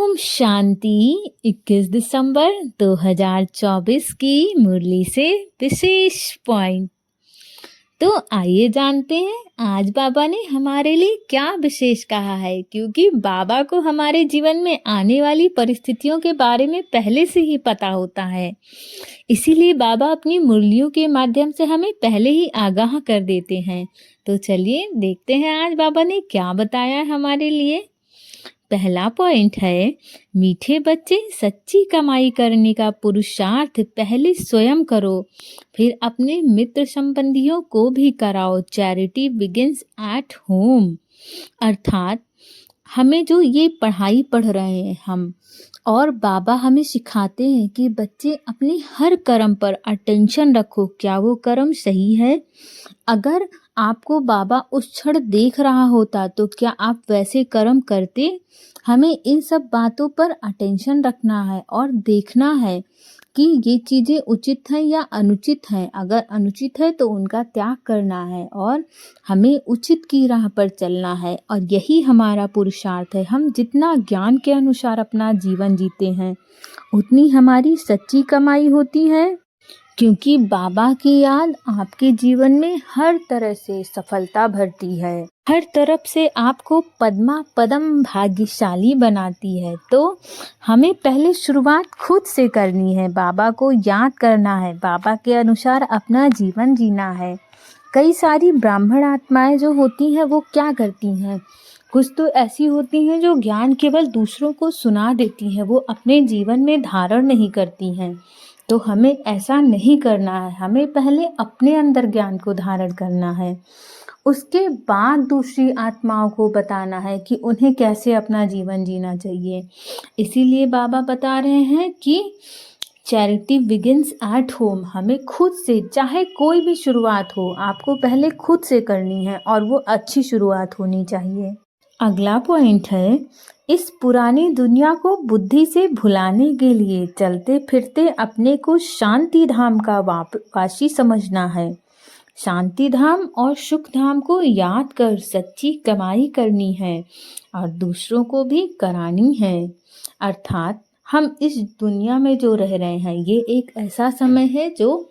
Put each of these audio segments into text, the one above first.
ओम शांति। 21 दिसंबर 2024 की मुरली से विशेष पॉइंट। तो आइए जानते हैं आज बाबा ने हमारे लिए क्या विशेष कहा है, क्योंकि बाबा को हमारे जीवन में आने वाली परिस्थितियों के बारे में पहले से ही पता होता है। इसीलिए बाबा अपनी मुरलियों के माध्यम से हमें पहले ही आगाह कर देते हैं। तो चलिए देखते हैं आज बाबा ने क्या बताया हमारे लिए। पहला पॉइंट है, मीठे बच्चे सच्ची कमाई करने का पुरुषार्थ पहले स्वयं करो, फिर अपने मित्र संबंधियों को भी कराओ। Charity begins at home. अर्थात हमें जो ये पढ़ाई पढ़ रहे हैं हम, और बाबा हमें सिखाते हैं कि बच्चे अपने हर कर्म पर अटेंशन रखो, क्या वो कर्म सही है। अगर आपको बाबा उस क्षण देख रहा होता तो क्या आप वैसे कर्म करते। हमें इन सब बातों पर अटेंशन रखना है और देखना है कि ये चीज़ें उचित हैं या अनुचित हैं। अगर अनुचित है तो उनका त्याग करना है और हमें उचित की राह पर चलना है, और यही हमारा पुरुषार्थ है। हम जितना ज्ञान के अनुसार अपना जीवन जीते हैं उतनी हमारी सच्ची कमाई होती है, क्योंकि बाबा की याद आपके जीवन में हर तरह से सफलता भरती है, हर तरफ से आपको पद्मा पदम भाग्यशाली बनाती है। तो हमें पहले शुरुआत खुद से करनी है, बाबा को याद करना है, बाबा के अनुसार अपना जीवन जीना है। कई सारी ब्राह्मण आत्माएं जो होती हैं वो क्या करती हैं, कुछ तो ऐसी होती हैं जो ज्ञान केवल दूसरों को सुना देती हैं, वो अपने जीवन में धारण नहीं करती हैं। तो हमें ऐसा नहीं करना है, हमें पहले अपने अंदर ज्ञान को धारण करना है, उसके बाद दूसरी आत्माओं को बताना है कि उन्हें कैसे अपना जीवन जीना चाहिए। इसीलिए बाबा बता रहे हैं कि चैरिटी बिगिंस एट होम। हमें खुद से, चाहे कोई भी शुरुआत हो, आपको पहले खुद से करनी है और वो अच्छी शुरुआत होनी चाहिए। अगला पॉइंट है, इस पुरानी दुनिया को बुद्धि से भुलाने के लिए चलते फिरते अपने को शांति धाम का वासी समझना है। शांति धाम और सुख धाम को याद कर सच्ची कमाई करनी है और दूसरों को भी करानी है। अर्थात हम इस दुनिया में जो रह रहे हैं, ये एक ऐसा समय है जो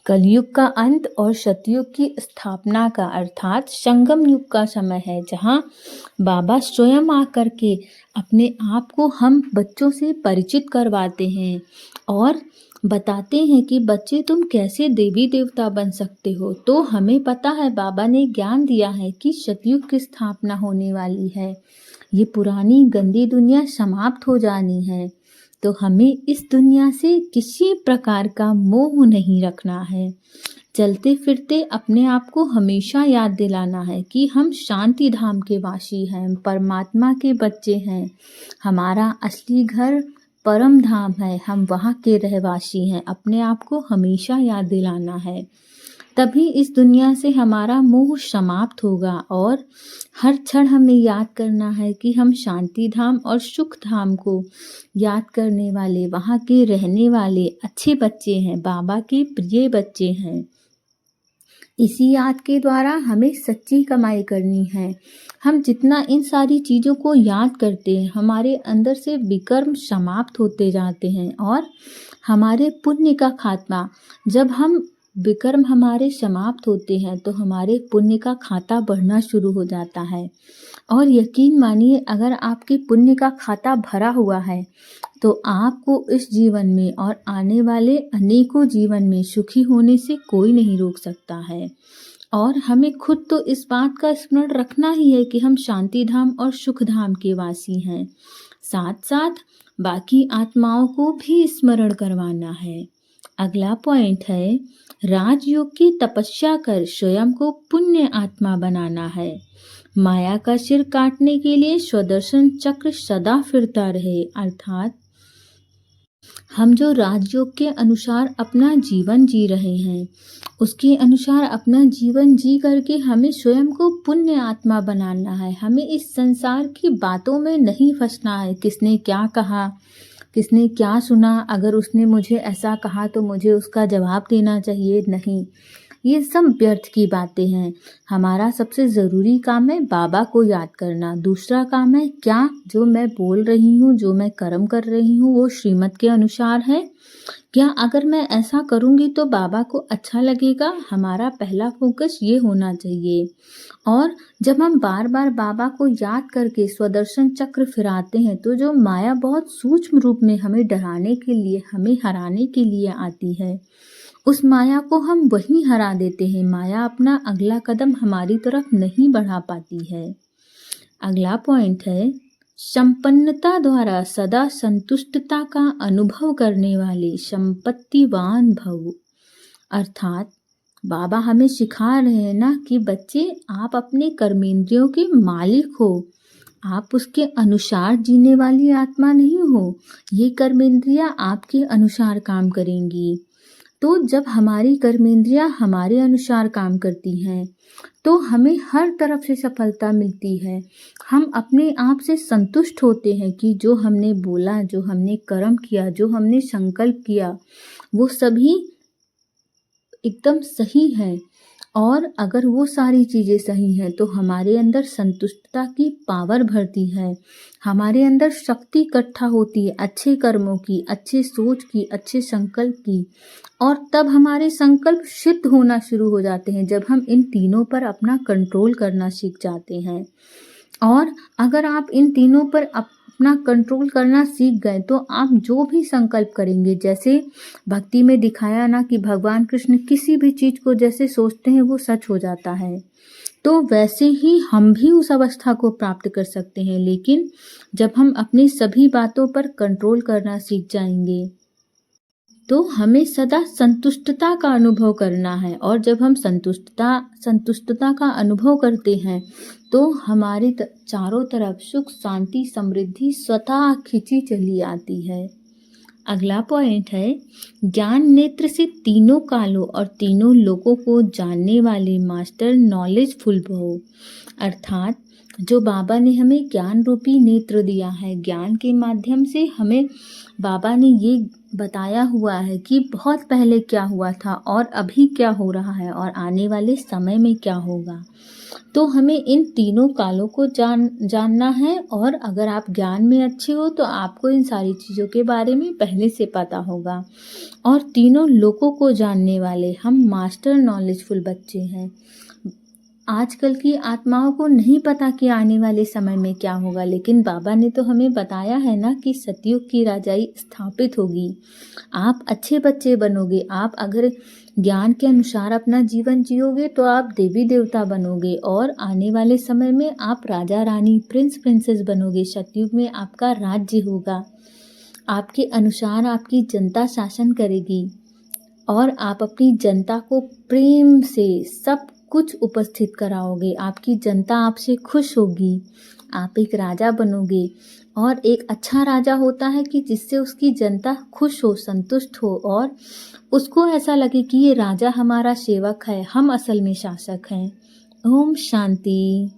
कलयुग का अंत और सतयुग की स्थापना का, अर्थात संगम युग का समय है, जहाँ बाबा स्वयं आकर के अपने आप को हम बच्चों से परिचित करवाते हैं और बताते हैं कि बच्चे तुम कैसे देवी देवता बन सकते हो। तो हमें पता है, बाबा ने ज्ञान दिया है कि सतयुग की स्थापना होने वाली है, ये पुरानी गंदी दुनिया समाप्त हो जानी है। तो हमें इस दुनिया से किसी प्रकार का मोह नहीं रखना है। चलते फिरते अपने आप को हमेशा याद दिलाना है कि हम शांति धाम के वासी हैं, परमात्मा के बच्चे हैं, हमारा असली घर परम धाम है, हम वहाँ के रहवासी हैं। अपने आप को हमेशा याद दिलाना है, तभी इस दुनिया से हमारा मोह समाप्त होगा। और हर क्षण हमें याद करना है कि हम शांति धाम और सुख धाम को याद करने वाले, वहाँ के रहने वाले अच्छे बच्चे हैं, बाबा के प्रिय बच्चे हैं। इसी याद के द्वारा हमें सच्ची कमाई करनी है। हम जितना इन सारी चीज़ों को याद करते हैं, हमारे अंदर से विकर्म समाप्त होते जाते हैं और हमारे पुण्य का खात्मा, जब हम विकर्म हमारे समाप्त होते हैं तो हमारे पुण्य का खाता बढ़ना शुरू हो जाता है। और यकीन मानिए, अगर आपके पुण्य का खाता भरा हुआ है तो आपको इस जीवन में और आने वाले अनेकों जीवन में सुखी होने से कोई नहीं रोक सकता है। और हमें खुद तो इस बात का स्मरण रखना ही है कि हम शांति धाम और सुख धाम के वासी हैं, साथ साथ बाकी आत्माओं को भी स्मरण करवाना है। अगला पॉइंट है, राजयोग की तपस्या कर स्वयं को पुण्य आत्मा बनाना है। माया का सिर काटने के लिए स्वदर्शन चक्र सदा फिरता रहे। अर्थात हम जो राजयोग के अनुसार अपना जीवन जी रहे हैं, उसके अनुसार अपना जीवन जी करके हमें स्वयं को पुण्य आत्मा बनाना है। हमें इस संसार की बातों में नहीं फंसना है, किसने क्या कहा, किसने क्या सुना, अगर उसने मुझे ऐसा कहा तो मुझे उसका जवाब देना चाहिए, नहीं। ये सब व्यर्थ की बातें हैं। हमारा सबसे ज़रूरी काम है बाबा को याद करना। दूसरा काम है क्या जो मैं बोल रही हूँ, जो मैं कर्म कर रही हूँ वो श्रीमत के अनुसार है? क्या अगर मैं ऐसा करूँगी तो बाबा को अच्छा लगेगा? हमारा पहला फोकस ये होना चाहिए। और जब हम बार बार बाबा को याद करके स्वदर्शन चक्र फिराते हैं तो जो माया बहुत सूक्ष्म रूप में हमें डराने के लिए, हमें हराने के लिए आती है, उस माया को हम वहीं हरा देते हैं। माया अपना अगला कदम हमारी तरफ नहीं बढ़ा पाती है। अगला पॉइंट है संपन्नता द्वारा सदा संतुष्टता का अनुभव करने वाले संपत्तिवान भव। अर्थात बाबा हमें सिखा रहे हैं ना कि बच्चे आप अपने कर्मेंद्रियों के मालिक हो, आप उसके अनुसार जीने वाली आत्मा नहीं हो। ये कर्मेंद्रियां आपके अनुसार काम करेंगी। तो जब हमारी कर्मेंद्रियां हमारे अनुसार काम करती हैं तो हमें हर तरफ से सफलता मिलती है। हम अपने आप से संतुष्ट होते हैं कि जो हमने बोला, जो हमने कर्म किया, जो हमने संकल्प किया वो सभी एकदम सही है। और अगर वो सारी चीज़ें सही हैं तो हमारे अंदर संतुष्टता की पावर भरती है, हमारे अंदर शक्ति इकट्ठा होती है अच्छे कर्मों की, अच्छे सोच की, अच्छे संकल्प की। और तब हमारे संकल्प सिद्ध होना शुरू हो जाते हैं जब हम इन तीनों पर अपना कंट्रोल करना सीख जाते हैं। और अगर आप इन तीनों पर अपना कंट्रोल करना सीख गए तो आप जो भी संकल्प करेंगे, जैसे भक्ति में दिखाया ना कि भगवान कृष्ण किसी भी चीज़ को जैसे सोचते हैं वो सच हो जाता है, तो वैसे ही हम भी उस अवस्था को प्राप्त कर सकते हैं। लेकिन जब हम अपनी सभी बातों पर कंट्रोल करना सीख जाएंगे तो हमें सदा संतुष्टता का अनुभव करना है। और जब हम संतुष्टता का अनुभव करते हैं तो हमारे चारों तरफ सुख, शांति, समृद्धि स्वतः खिंची चली आती है। अगला पॉइंट है ज्ञान नेत्र से तीनों कालों और तीनों लोगों को जानने वाले मास्टर नॉलेजफुल भव। अर्थात जो बाबा ने हमें ज्ञान रूपी नेत्र दिया है, ज्ञान के माध्यम से हमें बाबा ने ये बताया हुआ है कि बहुत पहले क्या हुआ था और अभी क्या हो रहा है और आने वाले समय में क्या होगा। तो हमें इन तीनों कालों को जानना है। और अगर आप ज्ञान में अच्छे हो तो आपको इन सारी चीज़ों के बारे में पहले से पता होगा। और तीनों लोगों को जानने वाले हम मास्टर नॉलेजफुल बच्चे हैं। आजकल की आत्माओं को नहीं पता कि आने वाले समय में क्या होगा, लेकिन बाबा ने तो हमें बताया है ना कि सतयुग की राजाई स्थापित होगी। आप अच्छे बच्चे बनोगे, आप अगर ज्ञान के अनुसार अपना जीवन जियोगे तो आप देवी देवता बनोगे और आने वाले समय में आप राजा रानी, प्रिंस प्रिंसेस बनोगे। सतयुग में आपका राज्य होगा, आपके अनुसार आपकी जनता शासन करेगी और आप अपनी जनता को प्रेम से सब कुछ उपस्थित कराओगे। आपकी जनता आपसे खुश होगी, आप एक राजा बनोगे। और एक अच्छा राजा होता है कि जिससे उसकी जनता खुश हो, संतुष्ट हो और उसको ऐसा लगे कि ये राजा हमारा सेवक है, हम असल में शासक हैं। ओम शांति।